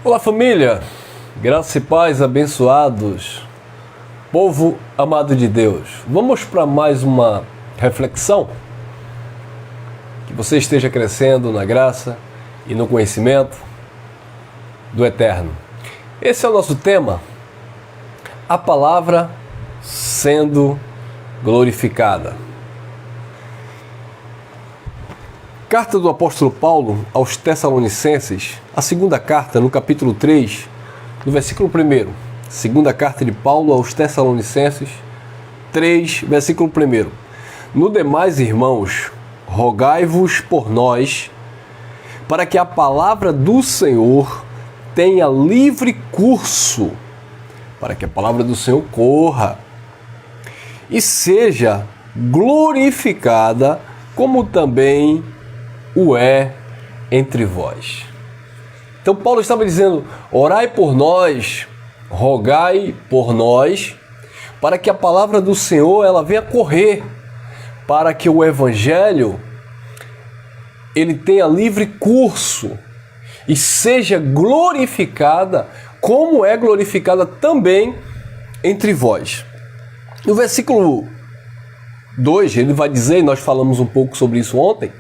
Olá família, graça e paz abençoados, povo amado de Deus. Vamos para mais uma reflexão? Que você esteja crescendo na graça e no conhecimento do Eterno. Esse é o nosso tema, a palavra sendo glorificada. Carta do apóstolo Paulo aos Tessalonicenses, a segunda carta, no capítulo 3, no versículo 1. Segunda carta de Paulo aos Tessalonicenses, 3, versículo 1. No demais, irmãos, rogai-vos por nós, para que a palavra do Senhor tenha livre curso, para que a palavra do Senhor corra e seja glorificada, como também o é entre vós. Então Paulo estava dizendo, orai por nós, rogai por nós, para que a palavra do Senhor ela venha correr, para que o evangelho ele tenha livre curso e seja glorificada, como é glorificada também entre vós. No versículo 2, ele vai dizer, nós falamos um pouco sobre isso ontem,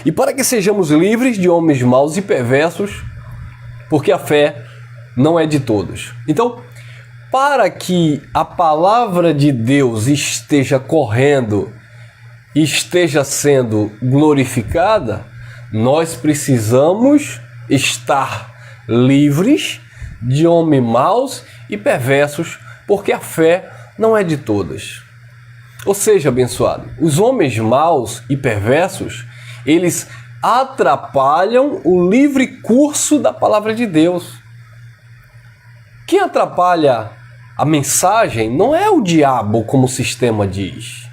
e para que sejamos livres de homens maus e perversos, porque a fé não é de todos. Então, para que a palavra de Deus esteja correndo, esteja sendo glorificada, nós precisamos estar livres de homens maus e perversos, porque a fé não é de todos. Ou seja, abençoado, os homens maus e perversos, eles atrapalham o livre curso da palavra de Deus. Quem atrapalha a mensagem não é o diabo, como o sistema diz.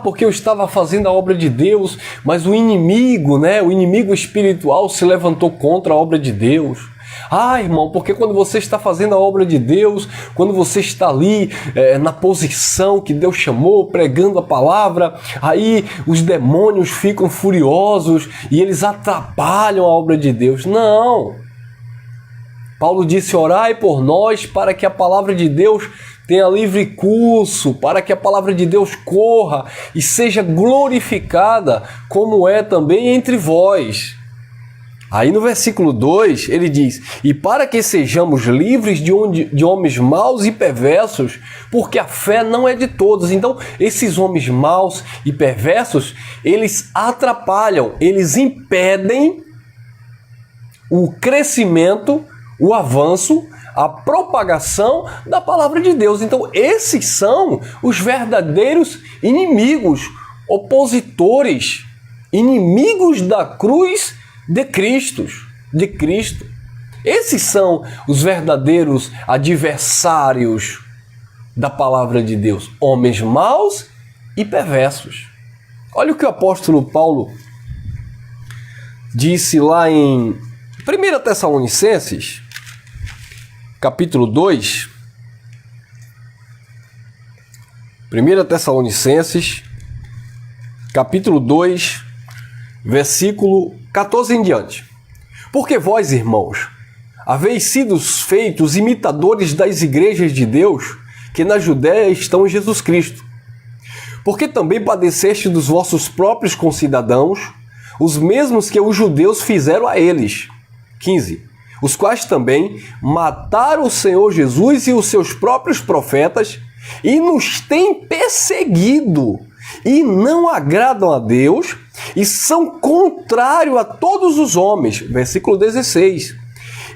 Porque eu estava fazendo a obra de Deus, mas o inimigo, o inimigo espiritual se levantou contra a obra de Deus. Irmão, porque quando você está fazendo a obra de Deus, quando você está ali na posição que Deus chamou, pregando a palavra, aí os demônios ficam furiosos e eles atrapalham a obra de Deus. Não! Paulo disse, orai por nós para que a palavra de Deus tenha livre curso, para que a palavra de Deus corra e seja glorificada, como é também entre vós. Aí no versículo 2 ele diz, e para que sejamos livres de homens maus e perversos, porque a fé não é de todos. Então esses homens maus e perversos, eles atrapalham, eles impedem o crescimento, o avanço, a propagação da palavra de Deus. Então esses são os verdadeiros inimigos, opositores, inimigos da cruz de Cristo. Esses são os verdadeiros adversários da palavra de Deus, homens maus e perversos. Olha o que o apóstolo Paulo disse lá em 1 Tessalonicenses, capítulo 2. 1 Tessalonicenses, capítulo 2, versículo 14 em diante. Porque vós, irmãos, haveis sido feitos imitadores das igrejas de Deus, que na Judéia estão em Jesus Cristo. Porque também padeceste dos vossos próprios concidadãos, os mesmos que os judeus fizeram a eles. 15. Os quais também mataram o Senhor Jesus e os seus próprios profetas, e nos têm perseguido, e não agradam a Deus, e são contrários a todos os homens. Versículo 16.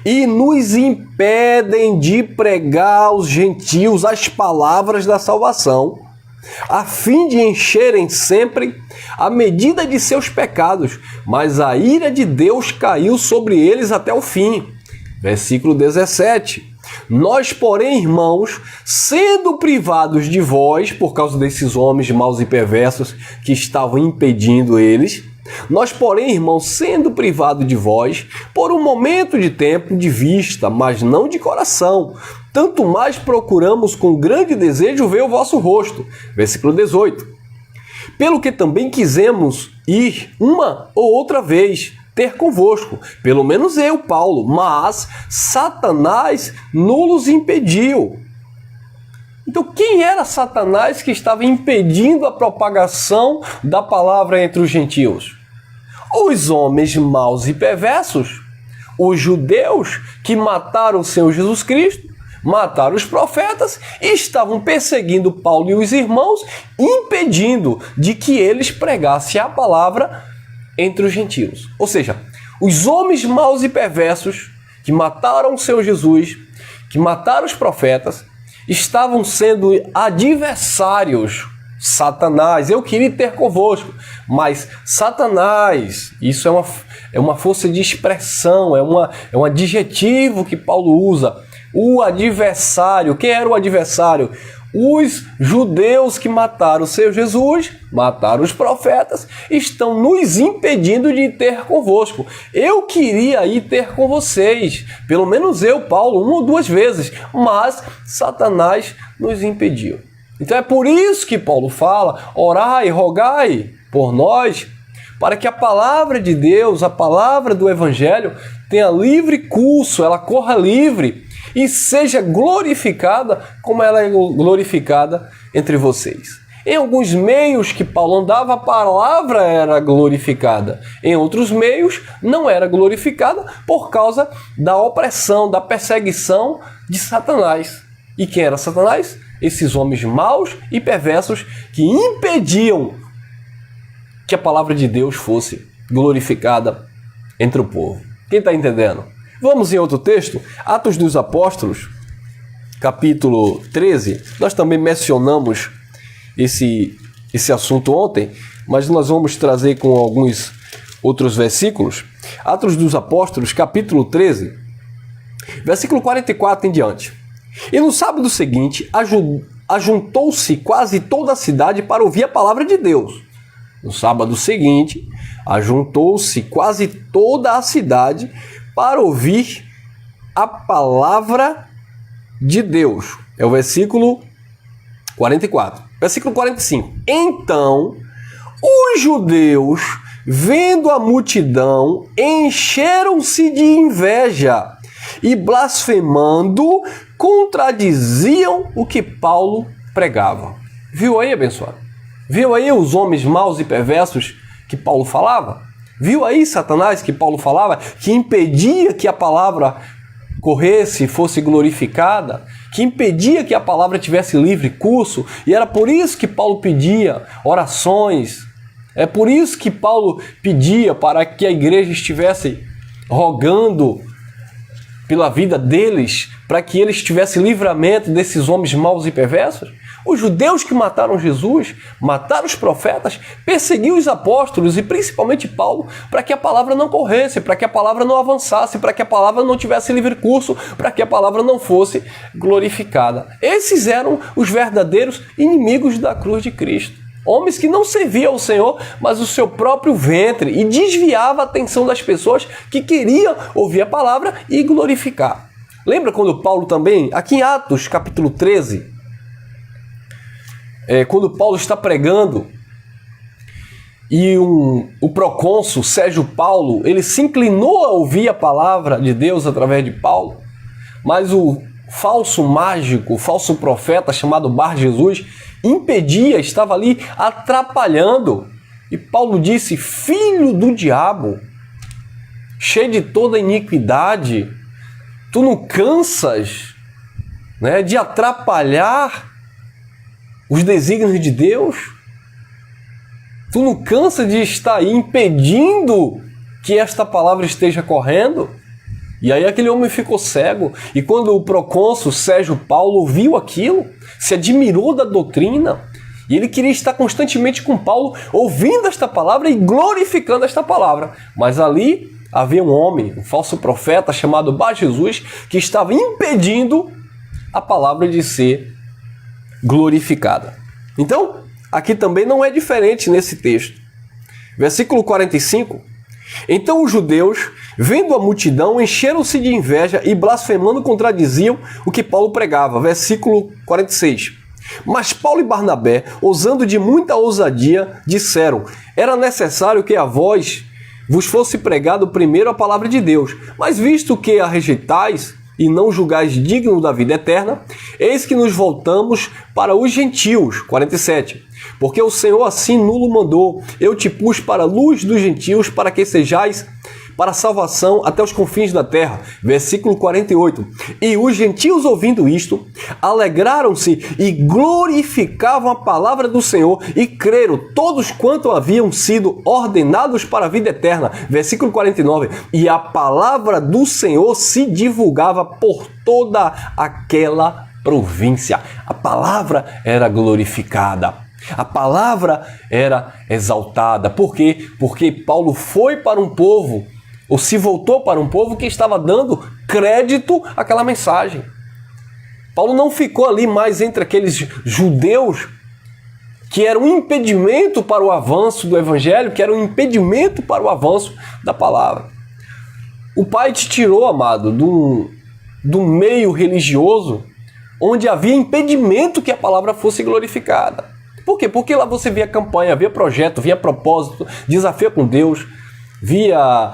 E nos impedem de pregar aos gentios as palavras da salvação, a fim de encherem sempre a medida de seus pecados, mas a ira de Deus caiu sobre eles até o fim. Versículo 17. Nós, porém, irmãos, sendo privados de vós, por causa desses homens maus e perversos que estavam impedindo eles, nós, porém, irmãos, sendo privados de vós, por um momento de tempo de vista, mas não de coração, tanto mais procuramos com grande desejo ver o vosso rosto. Versículo 18. Pelo que também quisemos ir uma ou outra vez, ter convosco, pelo menos eu, Paulo, mas Satanás nos impediu. Então, quem era Satanás que estava impedindo a propagação da palavra entre os gentios? Os homens maus e perversos, os judeus que mataram o Senhor Jesus Cristo, mataram os profetas e estavam perseguindo Paulo e os irmãos, impedindo de que eles pregassem a palavra entre os gentios. Ou seja, os homens maus e perversos que mataram o Senhor Jesus, que mataram os profetas, estavam sendo adversários. Satanás, eu queria ter convosco, mas Satanás, isso é uma força de expressão, é um adjetivo que Paulo usa. O adversário, quem era o adversário? Os judeus que mataram o Senhor Jesus, mataram os profetas, estão nos impedindo de ter convosco. Eu queria ir ter com vocês, pelo menos eu, Paulo, 1 ou 2 vezes, mas Satanás nos impediu. Então é por isso que Paulo fala, orai, rogai por nós, para que a palavra de Deus, a palavra do Evangelho, tenha livre curso, ela corra livre e seja glorificada como ela é glorificada entre vocês. Em alguns meios que Paulo andava, a palavra era glorificada. Em outros meios, não era glorificada por causa da opressão, da perseguição de Satanás. E quem era Satanás? Esses homens maus e perversos que impediam que a palavra de Deus fosse glorificada entre o povo. Quem está entendendo? Vamos em outro texto, Atos dos Apóstolos, capítulo 13. Nós também mencionamos esse assunto ontem, mas nós vamos trazer com alguns outros versículos. Atos dos Apóstolos, capítulo 13, versículo 44 em diante. E no sábado seguinte, ajuntou-se quase toda a cidade para ouvir a palavra de Deus. No sábado seguinte, ajuntou-se quase toda a cidade para ouvir a palavra de Deus. É o versículo 44. Versículo 45. Então, os judeus, vendo a multidão, encheram-se de inveja e, blasfemando, contradiziam o que Paulo pregava. Viu aí, abençoado? Viu aí os homens maus e perversos que Paulo falava? Viu aí Satanás que Paulo falava, que impedia que a palavra corresse e fosse glorificada, que impedia que a palavra tivesse livre curso, e era por isso que Paulo pedia orações, é por isso que Paulo pedia para que a igreja estivesse rogando pela vida deles, para que eles tivessem livramento desses homens maus e perversos. Os judeus que mataram Jesus, mataram os profetas, perseguiam os apóstolos e principalmente Paulo, para que a palavra não corresse, para que a palavra não avançasse, para que a palavra não tivesse livre curso, para que a palavra não fosse glorificada. Esses eram os verdadeiros inimigos da cruz de Cristo. Homens que não serviam ao Senhor, mas o seu próprio ventre, e desviava a atenção das pessoas que queriam ouvir a palavra e glorificar. Lembra quando Paulo também, aqui em Atos capítulo 13, quando Paulo está pregando e o procônsul Sérgio Paulo, ele se inclinou a ouvir a palavra de Deus através de Paulo, mas o falso mágico, o falso profeta chamado Bar Jesus impedia, estava ali atrapalhando. E Paulo disse: filho do diabo, cheio de toda iniquidade, tu não cansas, né, de atrapalhar os desígnios de Deus? Tu não cansa de estar aí impedindo que esta palavra esteja correndo? E aí aquele homem ficou cego. E quando o procônsul Sérgio Paulo ouviu aquilo, se admirou da doutrina, e ele queria estar constantemente com Paulo, ouvindo esta palavra e glorificando esta palavra. Mas ali havia um homem, um falso profeta chamado Bar Jesus, que estava impedindo a palavra de ser glorificada. Então, aqui também não é diferente nesse texto. Versículo 45. Então os judeus, vendo a multidão, encheram-se de inveja e, blasfemando, contradiziam o que Paulo pregava. Versículo 46. Mas Paulo e Barnabé, usando de muita ousadia, disseram: era necessário que a vós vos fosse pregado primeiro a palavra de Deus. Mas visto que a rejeitais e não julgais digno da vida eterna, eis que nos voltamos para os gentios. 47. Porque o Senhor assim nulo mandou, eu te pus para a luz dos gentios, para que sejais para a salvação até os confins da terra. Versículo 48. E os gentios, ouvindo isto, alegraram-se e glorificavam a palavra do Senhor e creram todos quanto haviam sido ordenados para a vida eterna. Versículo 49. E a palavra do Senhor se divulgava por toda aquela província. A palavra era glorificada. A palavra era exaltada. Por quê? Porque Paulo foi para um povo, ou se voltou para um povo que estava dando crédito àquela mensagem. Paulo não ficou ali mais entre aqueles judeus que eram um impedimento para o avanço do evangelho, que eram um impedimento para o avanço da palavra. O Pai te tirou, amado, do meio religioso onde havia impedimento que a palavra fosse glorificada. Por quê? Porque lá você via campanha, via projeto, via propósito, desafio com Deus, via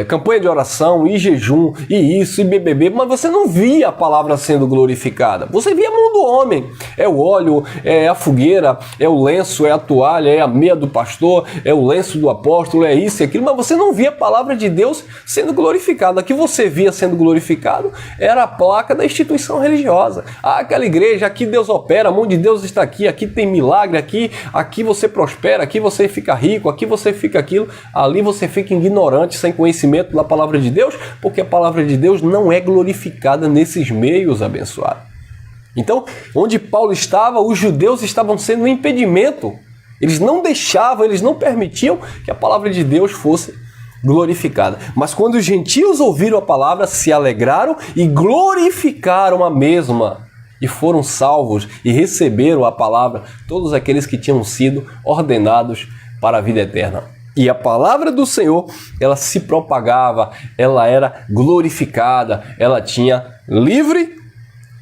campanha de oração e jejum, e isso, e BBB, mas você não via a palavra sendo glorificada. Você via a mão do homem. É o óleo, é a fogueira, é o lenço, é a toalha, é a meia do pastor, é o lenço do apóstolo, é isso e aquilo, mas você não via a palavra de Deus sendo glorificada. O que você via sendo glorificado era a placa da instituição religiosa. Ah, aquela igreja, aqui Deus opera, a mão de Deus está aqui tem milagre, aqui você prospera, aqui você fica rico, aqui você fica aquilo, ali você fica ignorante, sem conhecimento da palavra de Deus, porque a palavra de Deus não é glorificada nesses meios abençoados. Então, onde Paulo estava, os judeus estavam sendo um impedimento. Eles não deixavam, eles não permitiam que a palavra de Deus fosse glorificada. Mas quando os gentios ouviram a palavra, se alegraram e glorificaram a mesma. E foram salvos e receberam a palavra todos aqueles que tinham sido ordenados para a vida eterna. E a palavra do Senhor, ela se propagava, ela era glorificada, ela tinha livre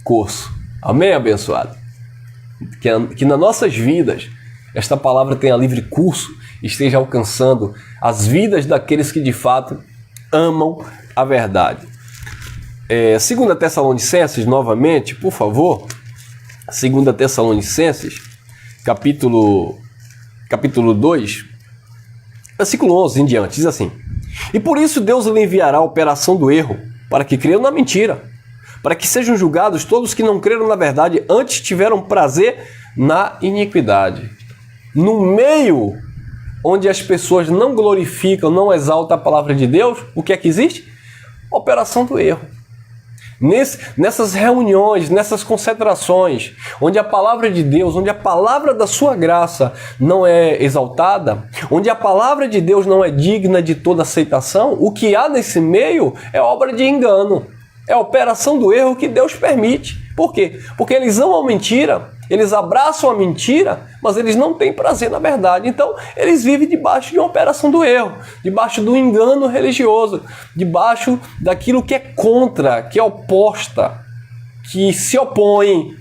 curso. Amém, abençoado? Que nas nossas vidas, esta palavra tenha livre curso, esteja alcançando as vidas daqueles que de fato amam a verdade. 2 Tessalonicenses, novamente, por favor. 2 Tessalonicenses, capítulo 2, versículo 11 em diante, diz assim: E por isso Deus lhe enviará a operação do erro, para que creiam na mentira, para que sejam julgados todos que não creram na verdade, antes tiveram prazer na iniquidade. No meio onde as pessoas não glorificam, não exaltam a palavra de Deus, o que é que existe? Operação do erro. Nessas reuniões, nessas concentrações, onde a palavra de Deus, onde a palavra da sua graça não é exaltada, onde a palavra de Deus não é digna de toda aceitação, o que há nesse meio é obra de engano, é a operação do erro que Deus permite. Por quê? Porque eles amam a mentira, eles abraçam a mentira, mas eles não têm prazer na verdade. Então, eles vivem debaixo de uma operação do erro, debaixo do engano religioso, debaixo daquilo que é contra, que é oposta, que se opõe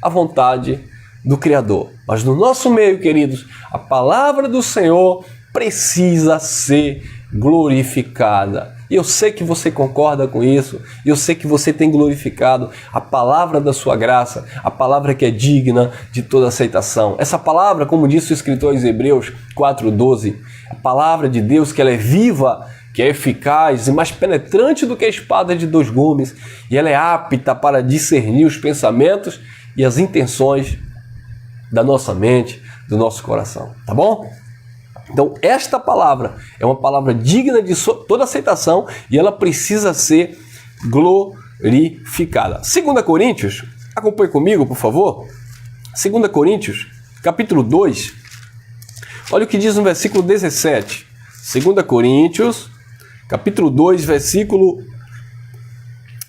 à vontade do Criador. Mas no nosso meio, queridos, a palavra do Senhor precisa ser glorificada. E eu sei que você concorda com isso, e eu sei que você tem glorificado a palavra da sua graça, a palavra que é digna de toda aceitação. Essa palavra, como disse o escritor aos Hebreus 4:12, a palavra de Deus, que ela é viva, que é eficaz e mais penetrante do que a espada de 2 gumes, e ela é apta para discernir os pensamentos e as intenções da nossa mente, do nosso coração. Tá bom? Então, esta palavra é uma palavra digna de toda aceitação e ela precisa ser glorificada. 2 Coríntios, acompanhe comigo, por favor. 2 Coríntios, capítulo 2. Olha o que diz no versículo 17. 2 Coríntios, capítulo 2, versículo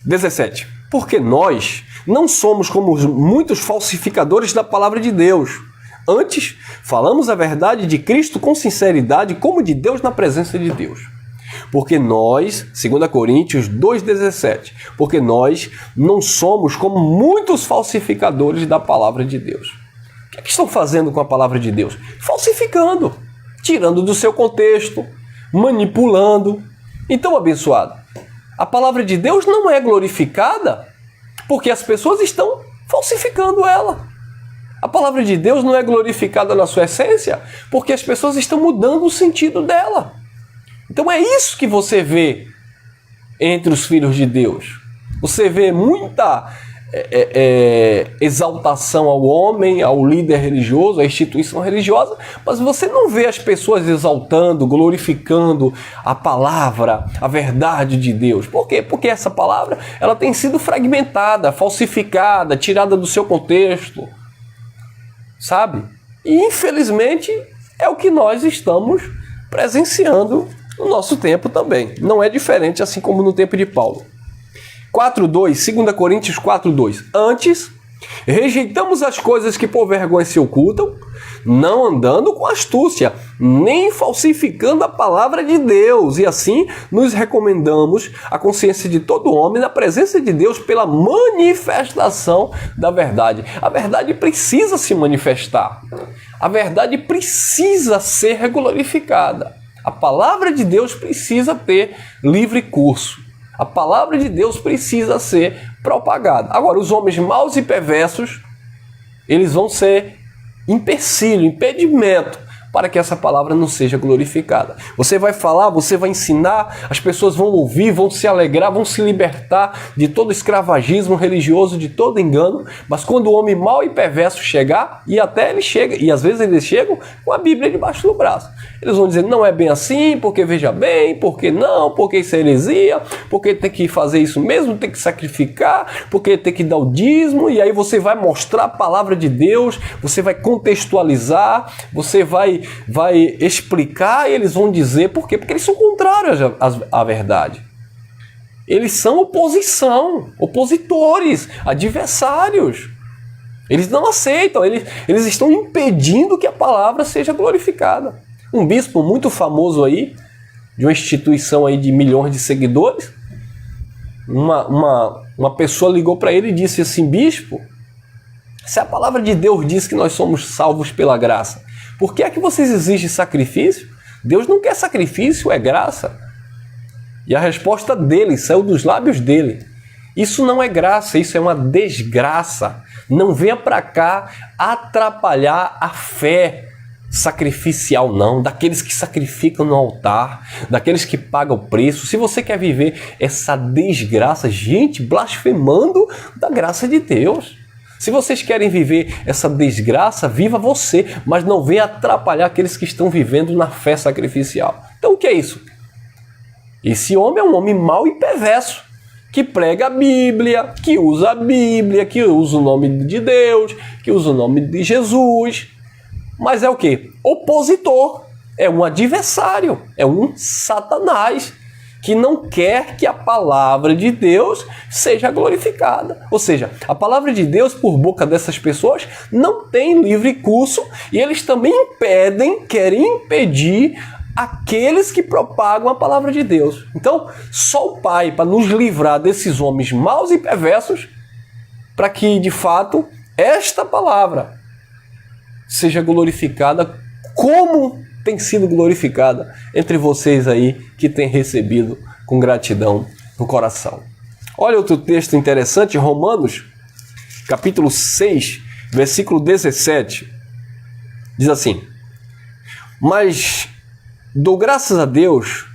17. Porque nós não somos como muitos falsificadores da palavra de Deus. Antes, falamos a verdade de Cristo com sinceridade, como de Deus na presença de Deus. Porque nós, 2 Coríntios 2,17, porque nós não somos como muitos falsificadores da palavra de Deus. O que é que estão fazendo com a palavra de Deus? Falsificando, tirando do seu contexto, manipulando. Então, abençoado, a palavra de Deus não é glorificada porque as pessoas estão falsificando ela. A palavra de Deus não é glorificada na sua essência porque as pessoas estão mudando o sentido dela. Então é isso que você vê entre os filhos de Deus. Você vê muita exaltação ao homem, ao líder religioso, à instituição religiosa, mas você não vê as pessoas exaltando, glorificando a palavra, a verdade de Deus. Por quê? Porque essa palavra ela tem sido fragmentada, falsificada, tirada do seu contexto, sabe? E infelizmente é o que nós estamos presenciando no nosso tempo também. Não é diferente, assim como no tempo de Paulo. 4:2, 2 Coríntios 4:2. Antes, rejeitamos as coisas que por vergonha se ocultam, não andando com astúcia, nem falsificando a palavra de Deus. E assim nos recomendamos a consciência de todo homem na presença de Deus pela manifestação da verdade. A verdade precisa se manifestar. A verdade precisa ser glorificada. A palavra de Deus precisa ter livre curso. A palavra de Deus precisa ser propagada. Agora, os homens maus e perversos, eles vão ser empecilho, impedimento para que essa palavra não seja glorificada. Você vai falar, você vai ensinar, as pessoas vão ouvir, vão se alegrar, vão se libertar de todo escravagismo religioso, de todo engano, mas quando o homem mau e perverso chegar, e até ele chega, e às vezes eles chegam com a Bíblia debaixo do braço. Eles vão dizer, não é bem assim, porque veja bem, porque não, porque isso é heresia, porque tem que fazer isso mesmo, tem que sacrificar, porque tem que dar o dízimo, e aí você vai mostrar a palavra de Deus, você vai contextualizar, você vai explicar, e eles vão dizer por quê? Porque eles são contrários à verdade. Eles são oposição, opositores, adversários. Eles não aceitam, eles estão impedindo que a palavra seja glorificada. Um bispo muito famoso aí, de uma instituição aí de milhões de seguidores, uma pessoa ligou para ele e disse assim, bispo, se a palavra de Deus diz que nós somos salvos pela graça, por que é que vocês exigem sacrifício? Deus não quer sacrifício, é graça. E a resposta dele saiu dos lábios dele. Isso não é graça, isso é uma desgraça. Não venha para cá atrapalhar a fé sacrificial não, daqueles que sacrificam no altar, daqueles que pagam o preço. Se você quer viver essa desgraça, gente, blasfemando da graça de Deus. Se vocês querem viver essa desgraça, viva você, mas não venha atrapalhar aqueles que estão vivendo na fé sacrificial. Então o que é isso? Esse homem é um homem mau e perverso, que prega a Bíblia, que usa o nome de Deus, que usa o nome de Jesus. Mas é o quê? Opositor, é um adversário, é um Satanás que não quer que a palavra de Deus seja glorificada. Ou seja, a palavra de Deus por boca dessas pessoas não tem livre curso e eles também querem impedir aqueles que propagam a palavra de Deus. Então, só o Pai, para nos livrar desses homens maus e perversos, para que, de fato, esta palavra seja glorificada como tem sido glorificada entre vocês aí que têm recebido com gratidão no coração. Olha outro texto interessante, Romanos, capítulo 6, versículo 17. Diz assim: mas dou graças a Deus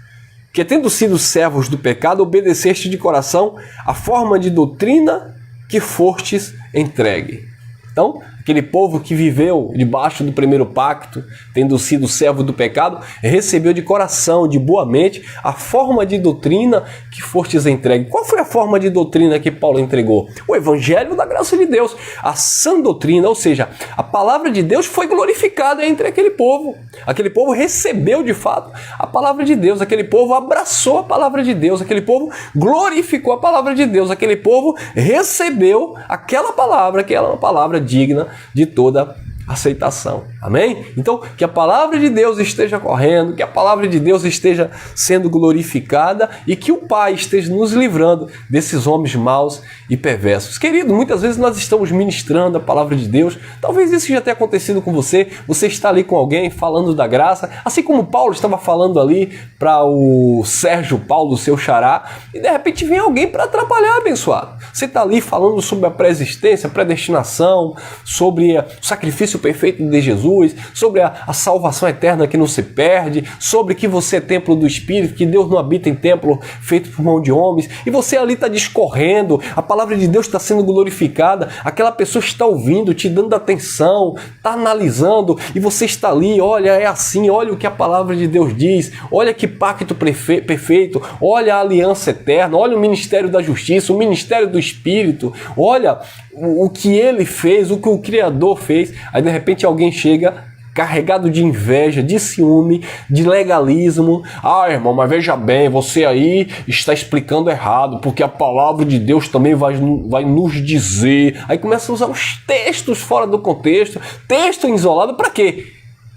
que, tendo sido servos do pecado, obedeceste de coração a forma de doutrina que fostes entregue. Então, aquele povo que viveu debaixo do primeiro pacto, tendo sido servo do pecado, recebeu de coração, de boa mente, a forma de doutrina que fostes entregue. Qual foi a forma de doutrina que Paulo entregou? O Evangelho da graça de Deus, a sã doutrina, ou seja, a palavra de Deus foi glorificada entre aquele povo. Aquele povo recebeu de fato a palavra de Deus, aquele povo abraçou a palavra de Deus, aquele povo glorificou a palavra de Deus, aquele povo recebeu aquela palavra, que era uma palavra digna de toda aceitação. Amém? Então, que a palavra de Deus esteja correndo, que a palavra de Deus esteja sendo glorificada e que o Pai esteja nos livrando desses homens maus e perversos. Querido, muitas vezes nós estamos ministrando a palavra de Deus, talvez isso já tenha acontecido com você, você está ali com alguém falando da graça, assim como Paulo estava falando ali para o Sérgio Paulo, seu xará, e de repente vem alguém para atrapalhar, abençoado. Você está ali falando sobre a pré-existência, a predestinação, sobre o sacrifício perfeito de Jesus, sobre a salvação eterna que não se perde, sobre que você é templo do Espírito, que Deus não habita em templo feito por mão de homens, e você ali está discorrendo, a palavra de Deus está sendo glorificada, aquela pessoa está ouvindo, te dando atenção, está analisando, e você está ali, olha, é assim, olha o que a palavra de Deus diz, olha que pacto perfeito, olha a aliança eterna, olha o ministério da justiça, o ministério do Espírito, olha o que ele fez, o que o Criador fez. Aí de repente alguém chega carregado de inveja, de ciúme, de legalismo. Ah, irmão, mas veja bem, você aí está explicando errado, porque a palavra de Deus também vai nos dizer. Aí começa a usar os textos fora do contexto, texto isolado, para quê?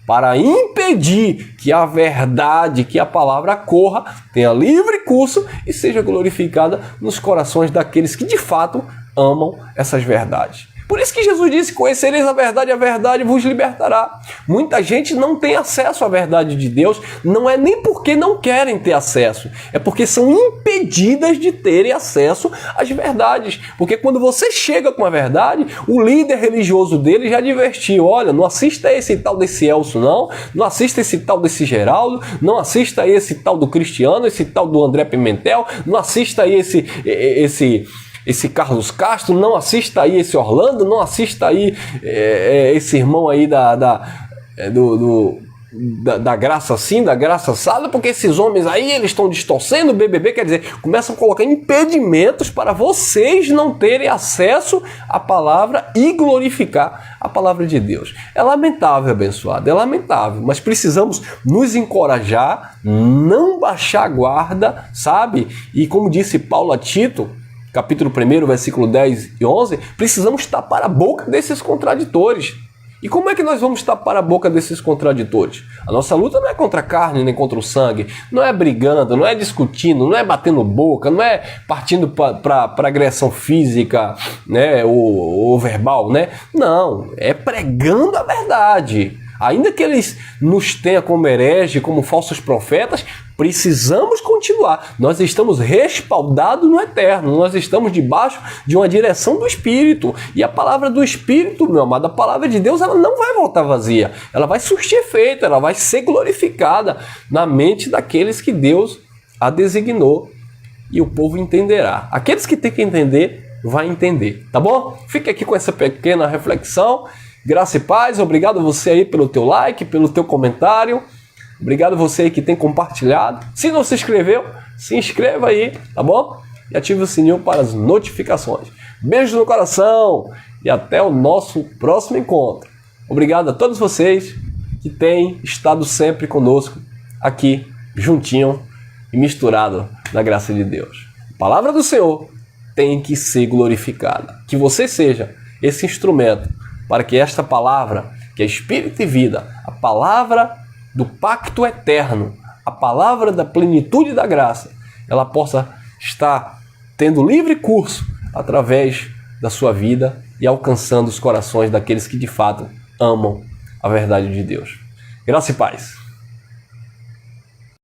Para impedir que a verdade, que a palavra corra, tenha livre curso e seja glorificada nos corações daqueles que de fato amam essas verdades. Por isso que Jesus disse, conhecereis a verdade vos libertará. Muita gente não tem acesso à verdade de Deus, não é nem porque não querem ter acesso, é porque são impedidas de terem acesso às verdades. Porque quando você chega com a verdade, o líder religioso dele já advertiu, olha, não assista a esse tal desse Elcio não assista a esse tal desse Geraldo, não assista a esse tal do Cristiano, esse tal do André Pimentel, não assista a esse Carlos Castro, não assista aí esse Orlando, não assista aí esse irmão aí da graça sim, da graça assada, porque esses homens aí, eles estão distorcendo o BBB, quer dizer, começam a colocar impedimentos para vocês não terem acesso à palavra e glorificar a palavra de Deus. É lamentável, abençoado, é lamentável, mas precisamos nos encorajar, não baixar a guarda, sabe? E como disse Paulo a Tito, capítulo 1, versículo 10 e 11, precisamos tapar a boca desses contraditores. E como é que nós vamos tapar a boca desses contraditores? A nossa luta não é contra a carne nem contra o sangue, não é brigando, não é discutindo, não é batendo boca, não é partindo para agressão física, né, ou verbal, né? Não, é pregando a verdade. Ainda que eles nos tenham como herege, como falsos profetas, precisamos continuar. Nós estamos respaldados no eterno, nós estamos debaixo de uma direção do Espírito. E a palavra do Espírito, meu amado, a palavra de Deus, ela não vai voltar vazia. Ela vai surtir efeito, ela vai ser glorificada na mente daqueles que Deus a designou. E o povo entenderá. Aqueles que têm que entender, vai entender. Tá bom? Fique aqui com essa pequena reflexão. Graça e paz, obrigado você aí pelo teu like, pelo teu comentário, obrigado você aí que tem compartilhado. Se não se inscreveu, se inscreva aí, tá bom? E ative o sininho para as notificações. Beijo no coração e até o nosso próximo encontro. Obrigado a todos vocês que têm estado sempre conosco aqui, juntinho e misturado na graça de Deus. A palavra do Senhor tem que ser glorificada. Que você seja esse instrumento para que esta palavra, que é espírito e vida, a palavra do pacto eterno, a palavra da plenitude da graça, ela possa estar tendo livre curso através da sua vida e alcançando os corações daqueles que de fato amam a verdade de Deus. Graça e paz.